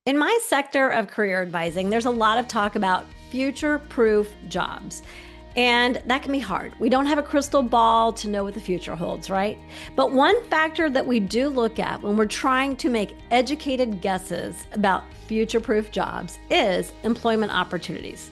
In my sector of career advising, there's a lot of talk about future-proof jobs. And that can be hard. We don't have a crystal ball to know what the future holds, right? But one factor that we do look at when we're trying to make educated guesses about future-proof jobs is employment opportunities.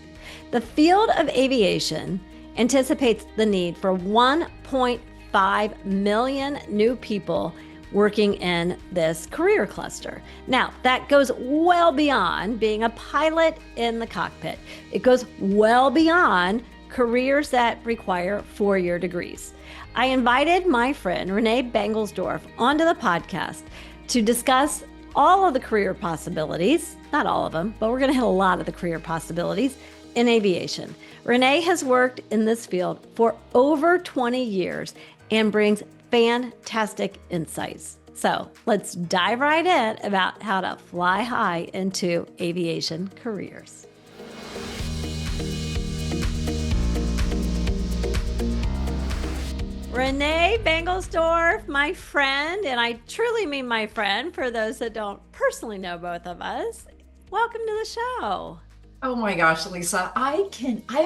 The field of aviation anticipates the need for 1.5 million new people working in this career cluster. Now, that goes well beyond being a pilot in the cockpit. It goes well beyond careers that require four-year degrees. I invited my friend René Banglesdorf onto the podcast to discuss all of the career possibilities, not all of them, but we're going to hit a lot of the career possibilities in aviation. René has worked in this field for over 20 years and brings fantastic insights. So let's dive right in about how to fly high into aviation careers. René Banglesdorf, my friend, and I truly mean my friend for those that don't personally know both of us. Welcome to the show. Oh my gosh, Lisa, I've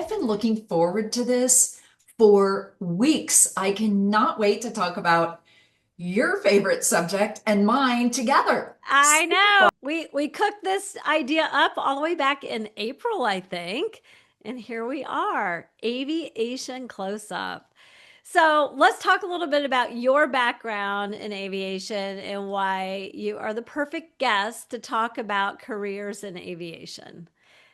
been looking forward to this for weeks. I cannot wait to talk about your favorite subject and mine together. I know. We cooked this idea up all the way back in April, I think. And here we are, aviation close up. So let's talk a little bit about your background in aviation and why you are the perfect guest to talk about careers in aviation.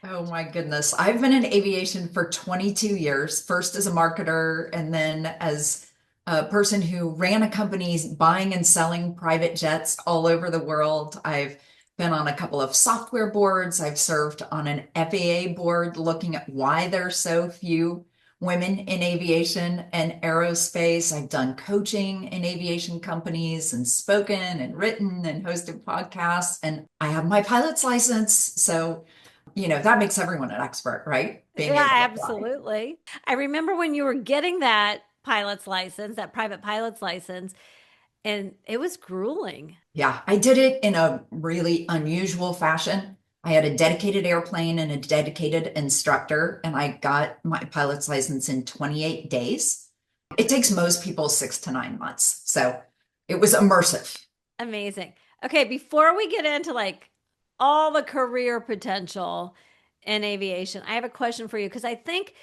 Oh my goodness. I've been in aviation for 22 years, first as a marketer and then as a person who ran a company buying and selling private jets all over the world. I've been on a couple of software boards. I've served on an FAA board looking at why there's so few women in aviation and aerospace. I've done coaching in aviation companies and spoken and written and hosted podcasts. And I have my pilot's license. So that makes everyone an expert, right? Being Yeah, able to fly. absolutely. I remember when you were getting that pilot's license, that private pilot's license, and it was grueling. Yeah, I did it in a really unusual fashion. I had a dedicated airplane and a dedicated instructor, and I got my pilot's license in 28 days. It takes most people 6 to 9 months. So it was immersive. Amazing. Okay, before we get into like all the career potential in aviation, I have a question for you because I think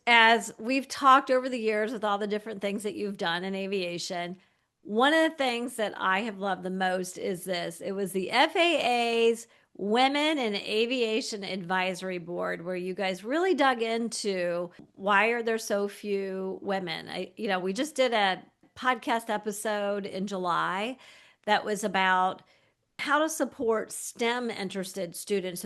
as we've talked over the years with all the different things that you've done in aviation, one of the things that I have loved the most is this. It was the FAA's Women in Aviation Advisory Board where you guys really dug into why are there so few women? We just did a podcast episode in July that was about how to support STEM interested students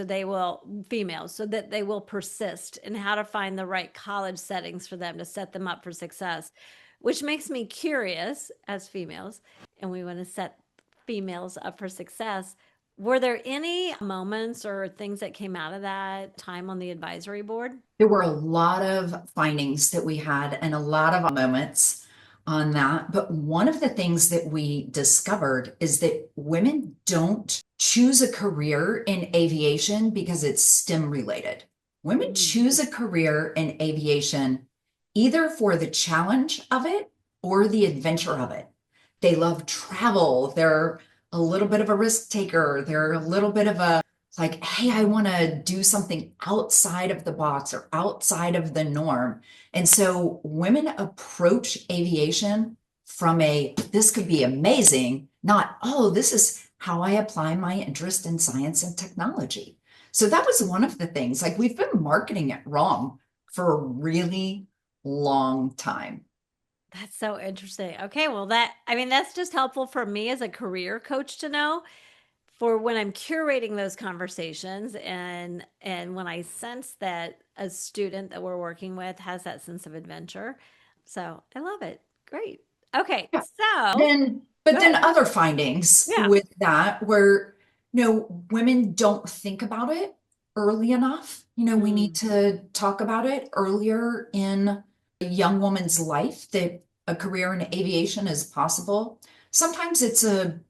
females, so that they will persist, and how to find the right college settings for them to set them up for success, which makes me curious as females, and we want to set females up for success. Were there any moments or things that came out of that time on the advisory board? There were a lot of findings that we had and a lot of moments on that. But one of the things that we discovered is that women don't choose a career in aviation because it's STEM related. Women choose a career in aviation either for the challenge of it or the adventure of it. They love travel. They're a little bit of a risk taker. They're a little bit of a like, hey, I want to do something outside of the box or outside of the norm. And so women approach aviation from this could be amazing, not, oh, this is how I apply my interest in science and technology. So that was one of the things, like we've been marketing it wrong for a really long time. That's so interesting. Okay, well that's just helpful for me as a career coach to know for when I'm curating those conversations and when I sense that a student that we're working with has that sense of adventure. So, I love it. Great. Okay. Yeah. So, But then good. other findings Yeah. with that were, women don't think about it early enough. We need Mm. to talk about it earlier in a young woman's life that a career in aviation is possible. Sometimes it's a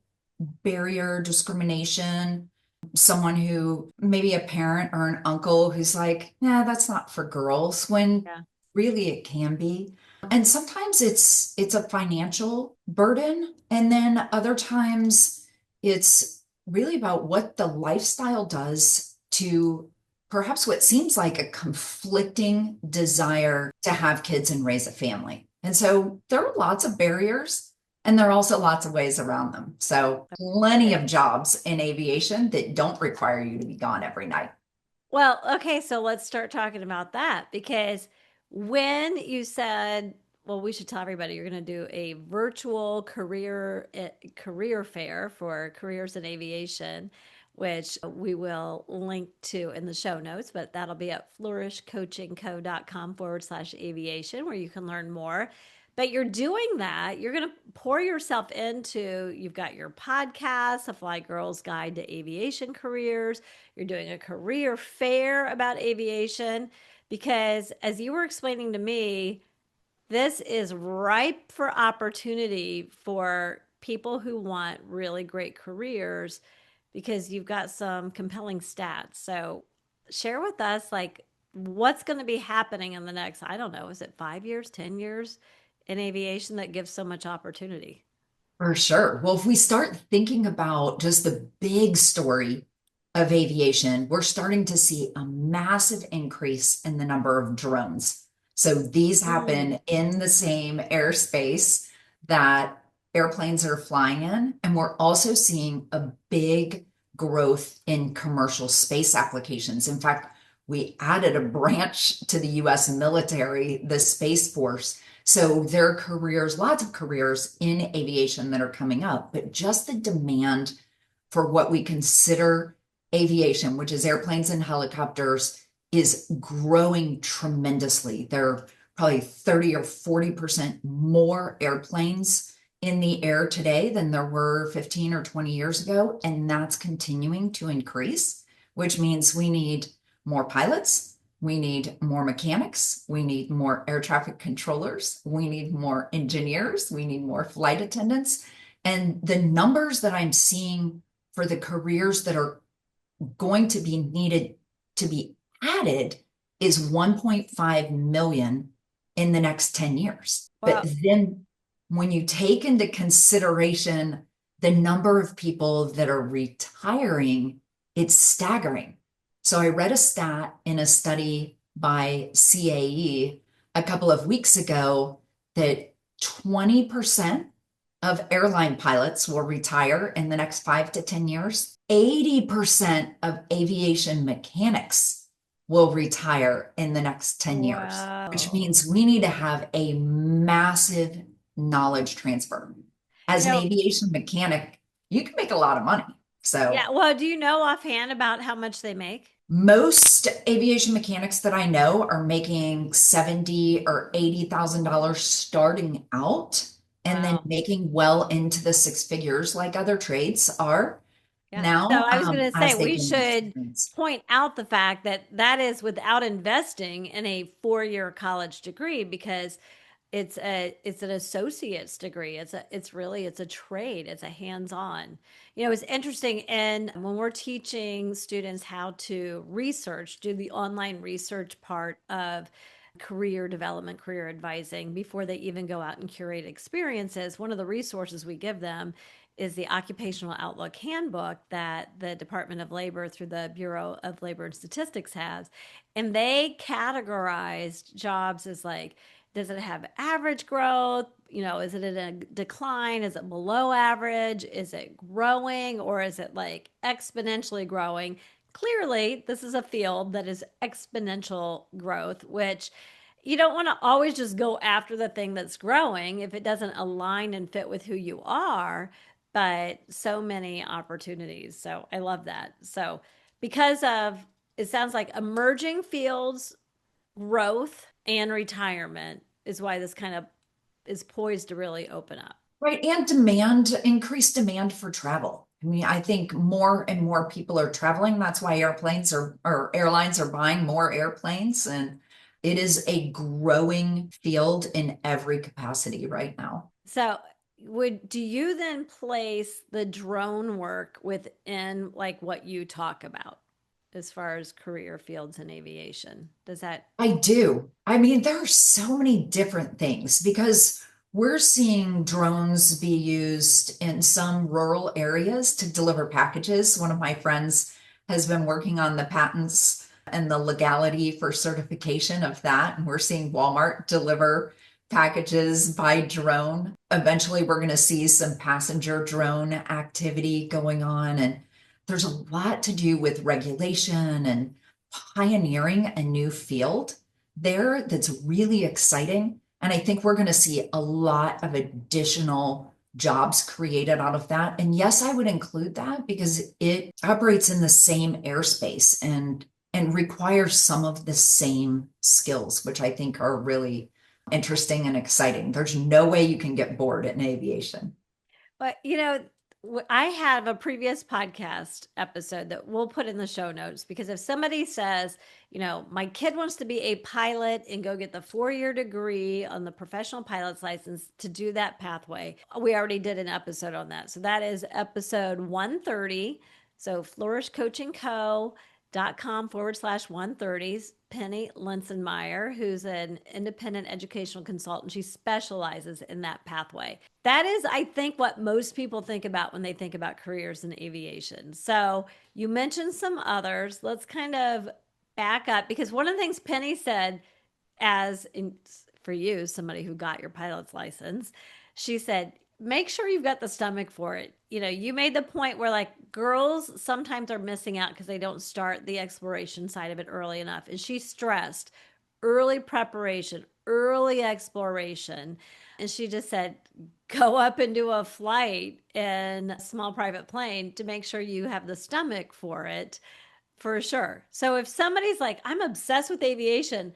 barrier, discrimination. someone who maybe a parent or an uncle who's like, nah, that's not for girls, when Yeah. really it can be. And sometimes it's a financial burden, and then other times it's really about what the lifestyle does to perhaps what seems like a conflicting desire to have kids and raise a family. And so there are lots of barriers, and there are also lots of ways around them. So plenty of jobs in aviation that don't require you to be gone every night. Well, okay, so let's start talking about that because when you said, well, we should tell everybody you're going to do a virtual career fair for careers in aviation, which we will link to in the show notes, but that'll be at flourishcoachingco.com/aviation where you can learn more. But you're doing that, you're going to pour yourself into, you've got your podcast, A Fly Girl's Guide to Aviation Careers. You're doing a career fair about aviation because, as you were explaining to me, this is ripe for opportunity for people who want really great careers because you've got some compelling stats. So, share with us like what's going to be happening in the next, I don't know, is it 5 years, 10 years in aviation that gives so much opportunity? For sure. Well, if we start thinking about just the big story of aviation, we're starting to see a massive increase in the number of drones. So these Mm. happen in the same airspace that airplanes are flying in. And we're also seeing a big growth in commercial space applications. In fact, we added a branch to the US military, the Space Force. So there are careers, lots of careers in aviation that are coming up, but just the demand for what we consider aviation, which is airplanes and helicopters, is growing tremendously. There are probably 30 or 40% more airplanes in the air today than there were 15 or 20 years ago. And that's continuing to increase, which means we need more pilots. We need more mechanics. We need more air traffic controllers. We need more engineers. We need more flight attendants. And the numbers that I'm seeing for the careers that are going to be needed to be added is 1.5 million in the next 10 years. But Well, then when you take into consideration the number of people that are retiring, it's staggering. So I read a stat in a study by CAE a couple of weeks ago that 20% of airline pilots will retire in the next 5 to 10 years. 80% of aviation mechanics will retire in the next 10 years, which wow. means we need to have a massive knowledge transfer. You As an know, aviation mechanic, you can make a lot of money. yeah. So Well, do you know offhand about how much they make? most aviation mechanics that I know are making 70 or $80,000 starting out and then Wow. making well into the six figures like other trades are Yeah. So now, I was going to say as they we gain should experience. point out the fact that that is without investing in a 4-year college degree because it's an associate's degree. It's a trade. It's a hands-on. You know, it's interesting and when we're teaching students how to research, do the online research part of career development, career advising before they even go out and curate experiences, one of the resources we give them is the Occupational Outlook Handbook that the Department of Labor through the Bureau of Labor and Statistics has. And they categorized jobs as like, does it have average growth? You know, is it in a decline? Is it below average? Is it growing or is it like exponentially growing? Clearly, this is a field that is exponential growth, which you don't want to always just go after the thing that's growing if it doesn't align and fit with who you are, but so many opportunities. So I love that. So, because of it sounds like emerging fields, growth, and retirement is why this kind of is poised to really open up. Right. And demand, increased demand for travel. I mean, I think more and more people are traveling. That's why airplanes are, or airlines are buying more airplanes. And it is a growing field in every capacity right now. So, would do you then place the drone work within like what you talk about as far as career fields in aviation? Does that I do. I mean, there are so many different things because we're seeing drones be used in some rural areas to deliver packages. One of my friends has been working on the patents and the legality for certification of that. And we're seeing Walmart deliver packages by drone. Eventually, we're going to see some passenger drone activity going on. And there's a lot to do with regulation and pioneering a new field there that's really exciting. And I think we're going to see a lot of additional jobs created out of that. And yes, I would include that because it operates in the same airspace and requires some of the same skills, which I think are really interesting and exciting. There's no way you can get bored in aviation. But I have a previous podcast episode that we'll put in the show notes because if somebody says, my kid wants to be a pilot and go get the 4-year degree on the professional pilot's license to do that pathway, we already did an episode on that. So that is episode 130. So flourishcoachingco.com/130. Penny Linsenmeyer, who's an independent educational consultant. She specializes in that pathway. That is, I think, what most people think about when they think about careers in aviation. So you mentioned some others. Let's kind of back up because one of the things Penny said, as in, for you, somebody who got your pilot's license, she said, make sure you've got the stomach for it. You made the point where like girls sometimes are missing out because they don't start the exploration side of it early enough. And she stressed early preparation, early exploration. And she just said, go up and do a flight in a small private plane to make sure you have the stomach for it, for sure. So if somebody's like, I'm obsessed with aviation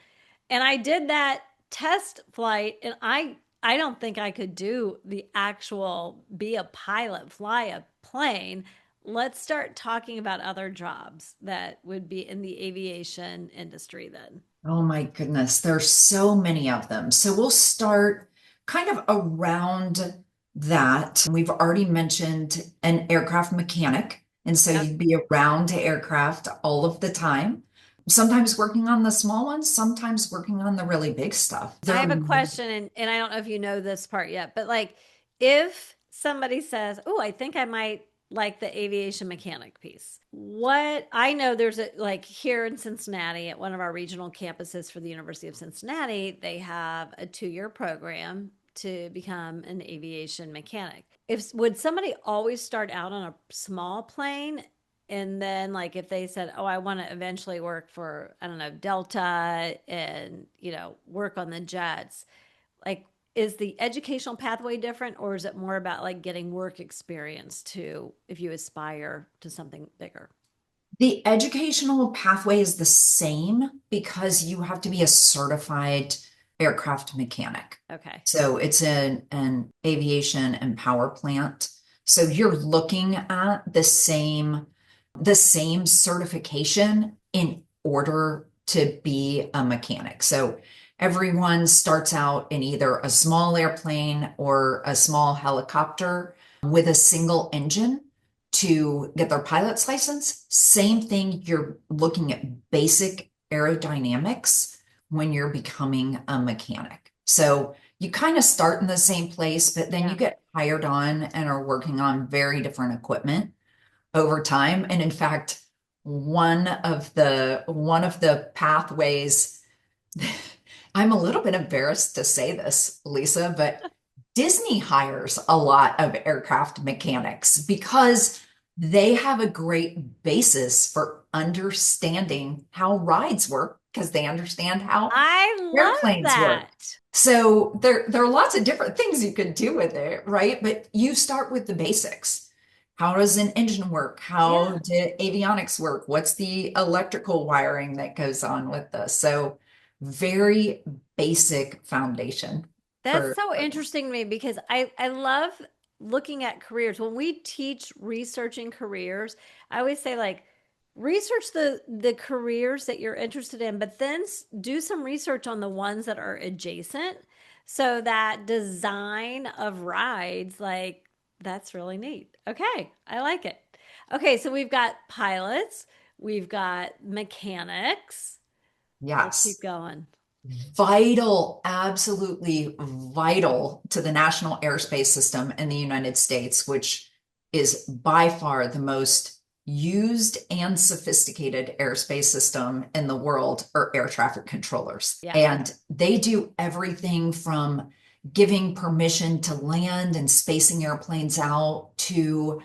and I did that test flight and I don't think I could do the actual be a pilot, fly a plane. Let's start talking about other jobs that would be in the aviation industry then. Oh my goodness, there's so many of them. So we'll start kind of around that. We've already mentioned an aircraft mechanic. And so Yep. you'd be around aircraft all of the time, sometimes working on the small ones, sometimes working on the really big stuff. I There, have a question, and I don't know if you know this part yet, but like if somebody says, oh, I think I might like the aviation mechanic piece. What I know there's a like here in Cincinnati at one of our regional campuses for the University of Cincinnati, they have a 2-year program to become an aviation mechanic. If would somebody always start out on a small plane and then like if they said, oh, I want to eventually work for, I don't know, Delta and, work on the jets, like is the educational pathway different or is it more about like getting work experience to if you aspire to something bigger? the educational pathway is the same because you have to be a certified aircraft mechanic. Okay. So it's an aviation and power plant. So you're looking at the same certification in order to be a mechanic. So everyone starts out in either a small airplane or a small helicopter with a single engine to get their pilot's license. Same thing, you're looking at basic aerodynamics when you're becoming a mechanic. So you kind of start in the same place, but then you Yeah. get hired on and are working on very different equipment over time. And in fact, one of the pathways, I'm a little bit embarrassed to say this, Lisa, but Disney hires a lot of aircraft mechanics because they have a great basis for understanding how rides work because they understand how I love airplanes work. that. So there are lots of different things you could do with it, right? But you start with the basics. How does an engine work? How Yeah. do avionics work? What's the electrical wiring that goes on with this? So very basic foundation That's for so interesting to me because I love looking at careers. When we teach researching careers, I always say like research the careers that you're interested in, but then do some research on the ones that are adjacent So that design of rides, like that's really neat. Okay, I like it. Okay, so we've got pilots, we've got mechanics. Let's keep Yes. going. Vital, absolutely vital to the national airspace system in the United States, which is by far the most used and sophisticated airspace system in the world, are air traffic controllers. Yeah. And they do everything from giving permission to land and spacing airplanes out to,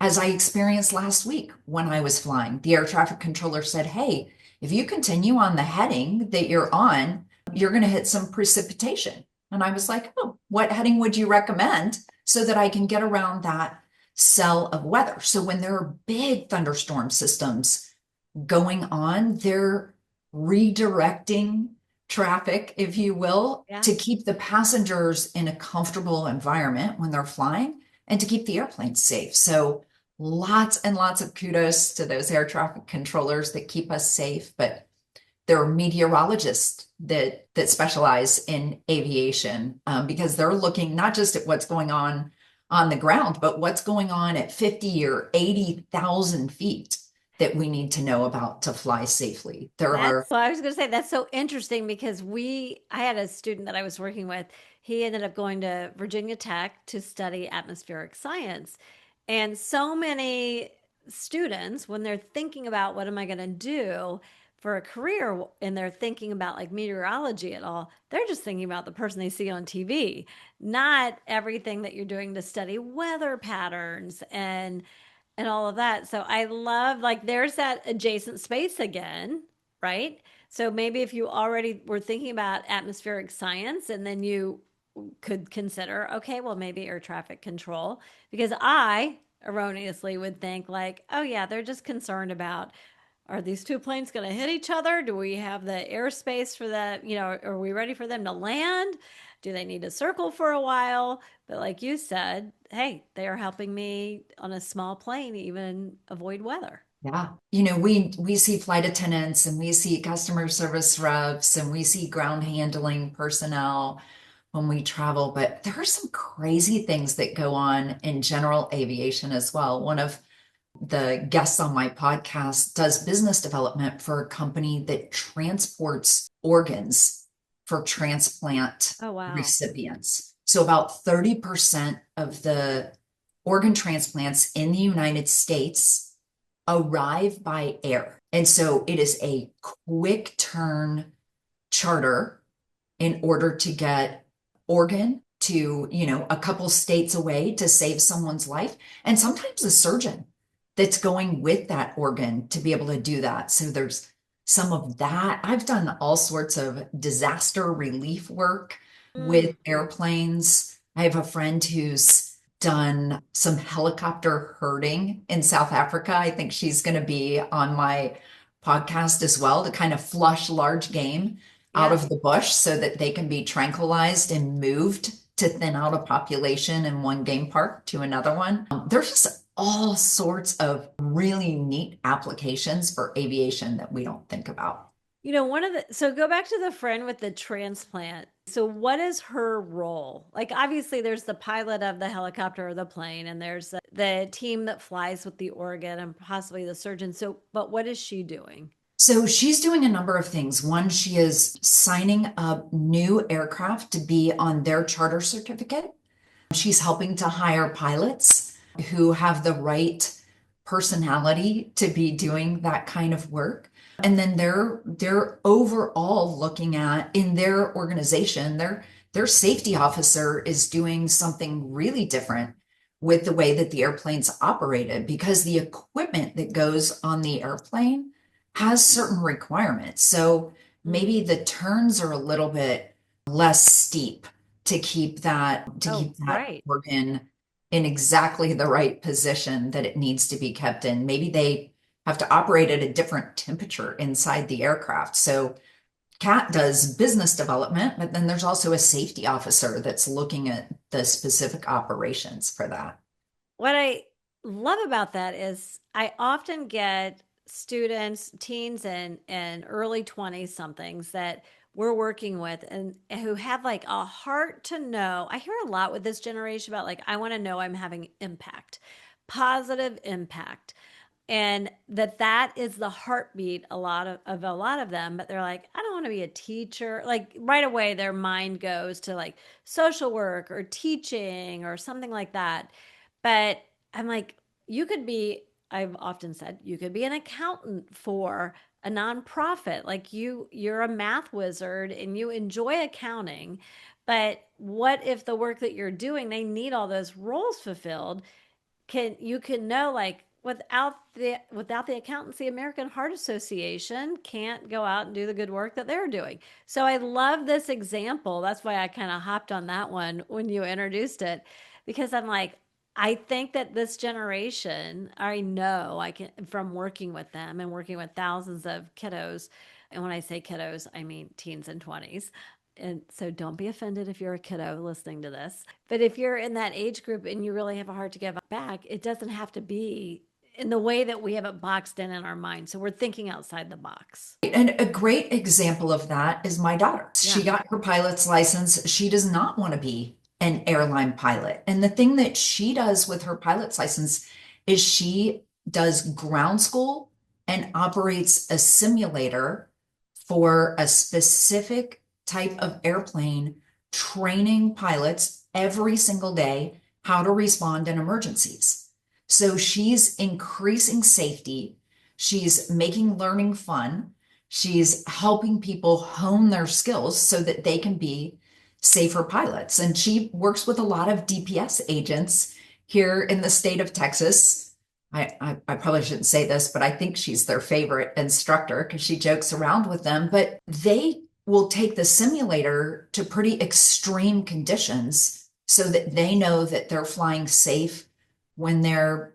as I experienced last week when I was flying, the air traffic controller said, "Hey, if you continue on the heading that you're on, you're going to hit some precipitation." And I was like, "Oh, what heading would you recommend so that I can get around that cell of weather?" So when there are big thunderstorm systems going on, they're redirecting traffic, if you will, Yeah. to keep the passengers in a comfortable environment when they're flying and to keep the airplane safe. So lots and lots of kudos to those air traffic controllers that keep us safe. But there are meteorologists that specialize in aviation, because they're looking not just at what's going on the ground, but what's going on at 50 or 80,000 feet that we need to know about to fly safely. There That's are, so I was going to say that's so interesting because I had a student that I was working with. He ended up going to Virginia Tech to study atmospheric science. And so many students, when they're thinking about what am I going to do for a career and they're thinking about like meteorology at all, they're just thinking about the person they see on TV, not everything that you're doing to study weather patterns and all of that. So I love like there's that adjacent space again, right? So maybe if you already were thinking about atmospheric science and then you could consider, okay, well, maybe air traffic control, because I erroneously would think like, oh yeah, they're just concerned about are these two planes going to hit each other? Do we have the airspace for that? Are we ready for them to land? Do they need to circle for a while? But like you said, hey, they are helping me on a small plane even avoid weather. yeah, we see flight attendants and we see customer service reps and we see ground handling personnel when we travel, but there are some crazy things that go on in general aviation as well. One of the guests on my podcast does business development for a company that transports organs for transplant Oh, wow. recipients. So about 30% of the organ transplants in the United States arrive by air. And so it is a quick turn charter in order to get organ to, a couple states away to save someone's life. And sometimes a surgeon that's going with that organ to be able to do that. So there's some of that. I've done all sorts of disaster relief work Mm. with airplanes. I have a friend who's done some helicopter herding in South Africa. I think she's going to be on my podcast as well to kind of flush large game out Yeah. of the bush so that they can be tranquilized and moved to thin out a population in one game park to another one. There's just all sorts of really neat applications for aviation that we don't think about. So go back to the friend with the transplant. So what is her role? Like obviously there's the pilot of the helicopter or the plane and there's the team that flies with the organ and possibly the surgeon. So but what is she doing? So she's doing a number of things. One, she is signing up new aircraft to be on their charter certificate. She's helping to hire pilots who have the right personality to be doing that kind of work. And then they're overall looking at in their organization, their safety officer is doing something really different with the way that the airplane's operated because the equipment that goes on the airplane has certain requirements. So Mm. maybe the turns are a little bit less steep to Oh, keep that right. organ in exactly the right position that it needs to be kept in. Maybe they have to operate at a different temperature inside the aircraft. So Cat does business development, but then there's also a safety officer that's looking at the specific operations for that. What I love about that is I often get students, teens and early 20 somethings that we're working with and who have like a heart to know. I hear a lot with this generation about like, I want to know I'm having impact, positive impact. And that is the heartbeat of a lot of them, but they're like, I don't want to be a teacher. Like right away their mind goes to like social work or teaching or something like that. But I'm like, you could be, I've often said, you could be an accountant for a nonprofit. Like you're a math wizard and you enjoy accounting. But what if the work that you're doing, they need all those roles fulfilled? Can know like without the accountants, the American Heart Association can't go out and do the good work that they're doing. So I love this example. That's why I kind of hopped on that one when you introduced it, because I'm like, I think that this generation, I know I can from working with them and working with thousands of kiddos. And when I say kiddos, I mean teens and 20s. And so don't be offended if you're a kiddo listening to this. But if you're in that age group and you really have a heart to give back, it doesn't have to be in the way that we have it boxed in our mind. So we're thinking outside the box. And a great example of that is my daughter. She Yeah. got her pilot's license. She does not want to be an airline pilot. And the thing that she does with her pilot's license is she does ground school and operates a simulator for a specific type of airplane, training pilots every single day how to respond in emergencies. So she's increasing safety. She's making learning fun. She's helping people hone their skills so that they can be safer pilots. And she works with a lot of DPS agents here in the state of Texas. I probably shouldn't say this, but I think she's their favorite instructor because she jokes around with them. But they will take the simulator to pretty extreme conditions so that they know that they're flying safe when they're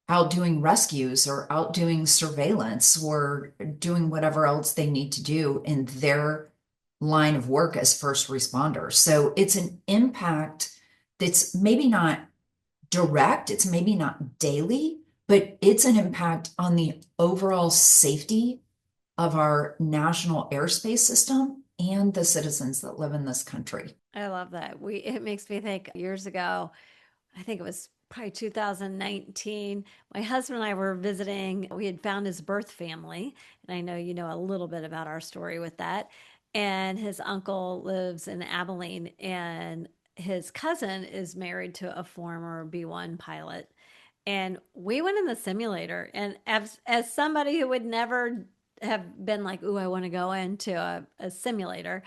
out doing rescues or out doing surveillance or doing whatever else they need to do in their line of work as first responders. So it's an impact that's maybe not direct, it's maybe not daily, but it's an impact on the overall safety of our national airspace system and the citizens that live in this country. I love that. It makes me think years ago, I think it was probably 2019. My husband and I were visiting. We had found his birth family, and I know you know a little bit about our story with that. And his uncle lives in Abilene, and his cousin is married to a former B-1 pilot. And we went in the simulator, and as somebody who would never have been like, "Ooh, I want to go into a simulator,"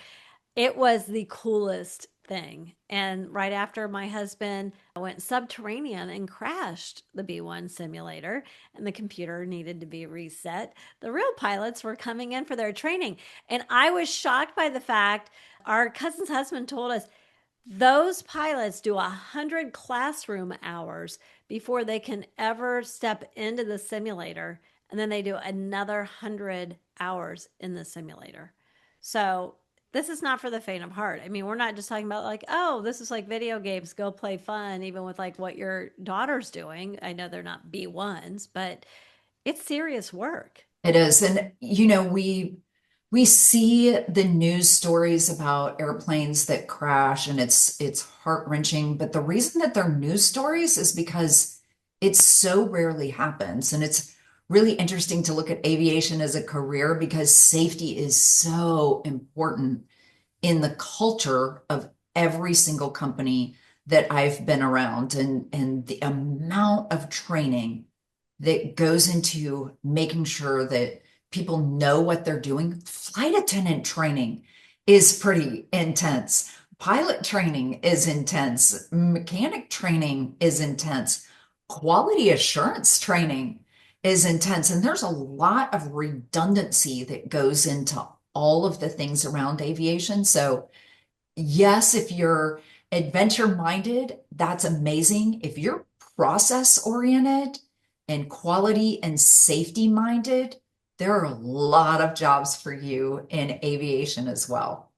it was the coolest thing. And right after my husband went subterranean and crashed the B-1 simulator and the computer needed to be reset, the real pilots were coming in for their training. And I was shocked by the fact our cousin's husband told us those pilots do 100 classroom hours before they can ever step into the simulator. And then they do another 100 hours in the simulator. So this is not for the faint of heart. I mean, we're not just talking about like, oh, this is like video games, go play fun, even with like what your daughter's doing. I know they're not B1s, but it's serious work. It is. And we see the news stories about airplanes that crash and it's heart-wrenching, but the reason that they're news stories is because it so rarely happens. And it's really interesting to look at aviation as a career because safety is so important in the culture of every single company that I've been around and the amount of training that goes into making sure that people know what they're doing. Flight attendant training is pretty intense. Pilot training is intense. Mechanic training is intense. Quality assurance training is intense. And there's a lot of redundancy that goes into all of the things around aviation. So, yes, if you're adventure minded, that's amazing. If you're process oriented and quality and safety minded, there are a lot of jobs for you in aviation as well.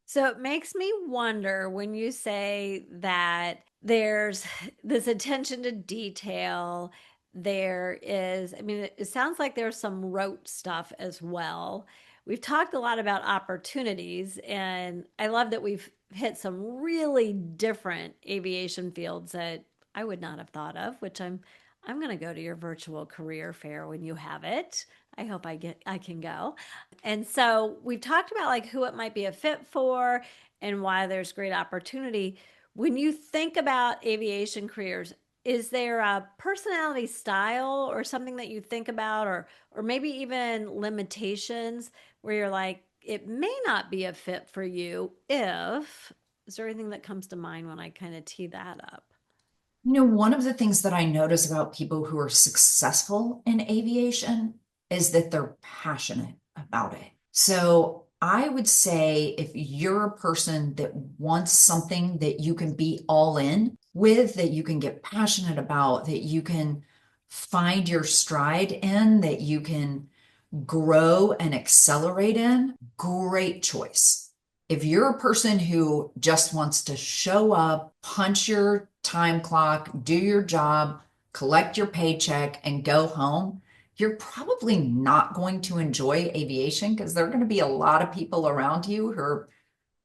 So it makes me wonder when you say that there's this attention to detail. There is, I mean, it sounds like there's some rote stuff as well. we've talked a lot about opportunities, and I love that we've hit some really different aviation fields that I would not have thought of, which I'm going to go to your virtual career fair when you have it. I hope I can go. And so we've talked about like who it might be a fit for and why there's great opportunity. When you think about aviation careers, is there a personality style or something that you think about, or maybe even limitations where you're like it may not be a fit for you if is there anything that comes to mind when I kind of tee that up? One of the things that I notice about people who are successful in aviation is that they're passionate about it. So I would say if you're a person that wants something that you can be all in with, that you can get passionate about, that you can find your stride in, that you can grow and accelerate in, great choice. If you're a person who just wants to show up, punch your time clock, do your job, collect your paycheck, and go home, you're probably not going to enjoy aviation because there are going to be a lot of people around you who are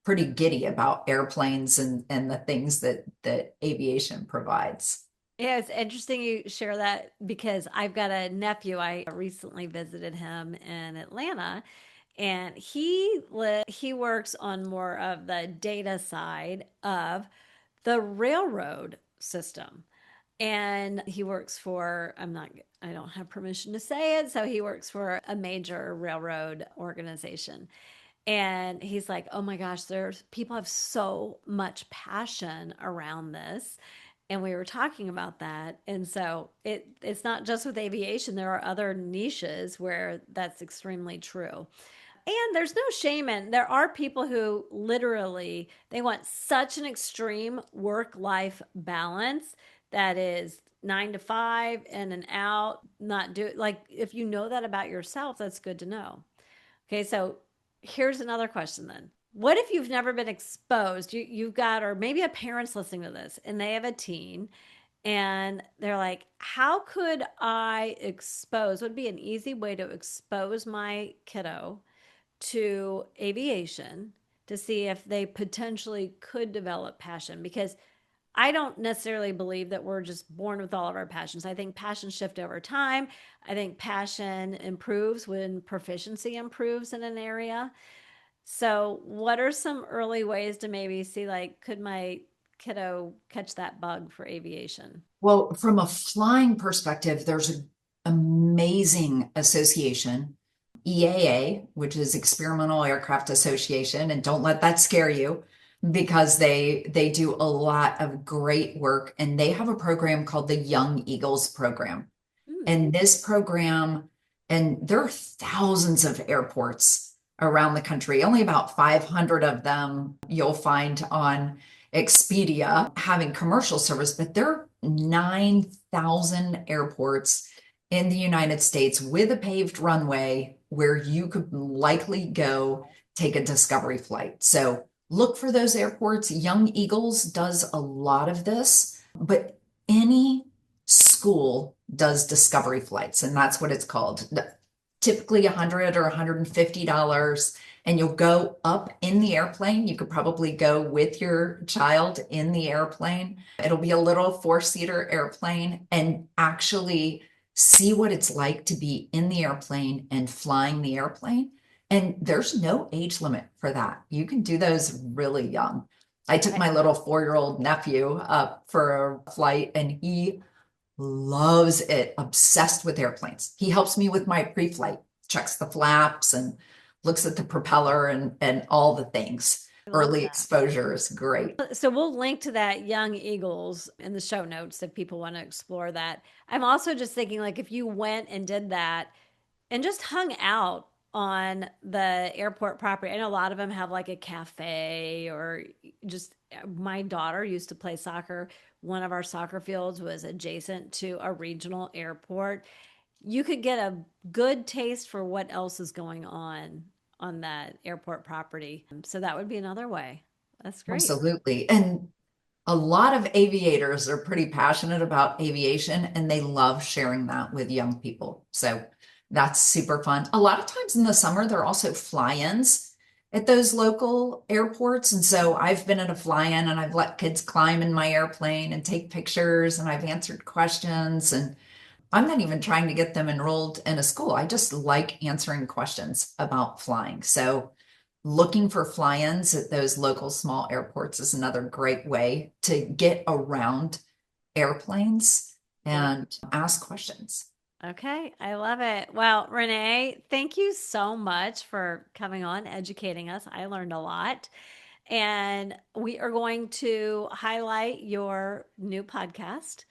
pretty giddy about airplanes and the things that aviation provides. Yeah, it's interesting you share that because I've got a nephew. I recently visited him in Atlanta, and he works on more of the data side of the railroad system. And he works for, I don't have permission to say it, so he works for a major railroad organization. And he's like, "Oh my gosh, there's people have so much passion around this." And we were talking about that. And so it's not just with aviation, there are other niches where that's extremely true. And there's no shame in there are people who literally they want such an extreme work life balance that is 9 to 5 in and out, not do like if you know that about yourself, that's good to know. Okay, so here's another question then. What if you've never been exposed? You've got, or maybe a parent's listening to this and they have a teen and they're like, how could I expose? Would be an easy way to expose my kiddo to aviation to see if they potentially could develop passion? Because I don't necessarily believe that we're just born with all of our passions. I think passions shift over time. I think passion improves when proficiency improves in an area. So, what are some early ways to maybe see, like, could my kiddo catch that bug for aviation? Well, from a flying perspective, there's an amazing association, EAA, which is Experimental Aircraft Association, and don't let that scare you because they do a lot of great work and they have a program called the Young Eagles program. Hmm. And this program, and there are thousands of airports around the country, only about 500 of them you'll find on Expedia having commercial service, but there are 9,000 airports in the United States with a paved runway where you could likely go take a discovery flight. So look for those airports. Young Eagles does a lot of this, but any school does discovery flights, and that's what it's called. Typically $100 or $150, and you'll go up in the airplane. You could probably go with your child in the airplane. It'll be a little four-seater airplane and actually see what it's like to be in the airplane and flying the airplane. And there's no age limit for that. You can do those really young. I took my little 4-year-old nephew up for a flight and he loves it, obsessed with airplanes. He helps me with my pre-flight, checks the flaps and looks at the propeller and all the things. I love Early that. exposure is great. So we'll link to that Young Eagles in the show notes if people want to explore that. I'm also just thinking like if you went and did that and just hung out on the airport property. I know a lot of them have like a cafe or just my daughter used to play soccer. One of our soccer fields was adjacent to a regional airport. You could get a good taste for what else is going on that airport property. So that would be another way. That's great. Absolutely. And a lot of aviators are pretty passionate about aviation and they love sharing that with young people. So That's super fun. A lot of times in the summer, there are also fly-ins at those local airports. And so I've been at a fly-in and I've let kids climb in my airplane and take pictures and I've answered questions. And I'm not even trying to get them enrolled in a school. I just like answering questions about flying. So looking for fly-ins at those local small airports is another great way to get around airplanes Yep. and ask questions. Okay, I love it. Well, Renee, thank you so much for coming on, educating us. I learned a lot. And we are going to highlight your new podcast.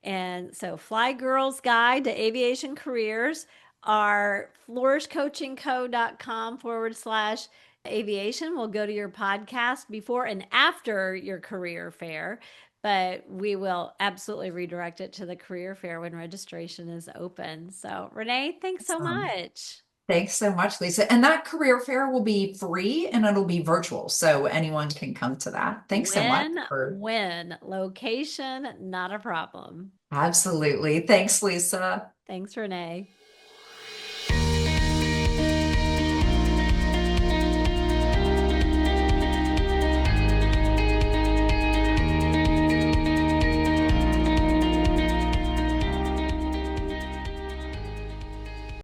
And so, Fly Girls Guide to Aviation Careers are flourishcoachingco.com/aviation. We'll go to your podcast before and after your career fair, but we will absolutely redirect it to the career fair when registration is open. So, Renee, thanks so Awesome. much. Thanks so much, Lisa. And that career fair will be free and it'll be virtual, so anyone can come to that. Thanks so much for When location, not a problem. absolutely. Thanks, Lisa. Thanks, Renee.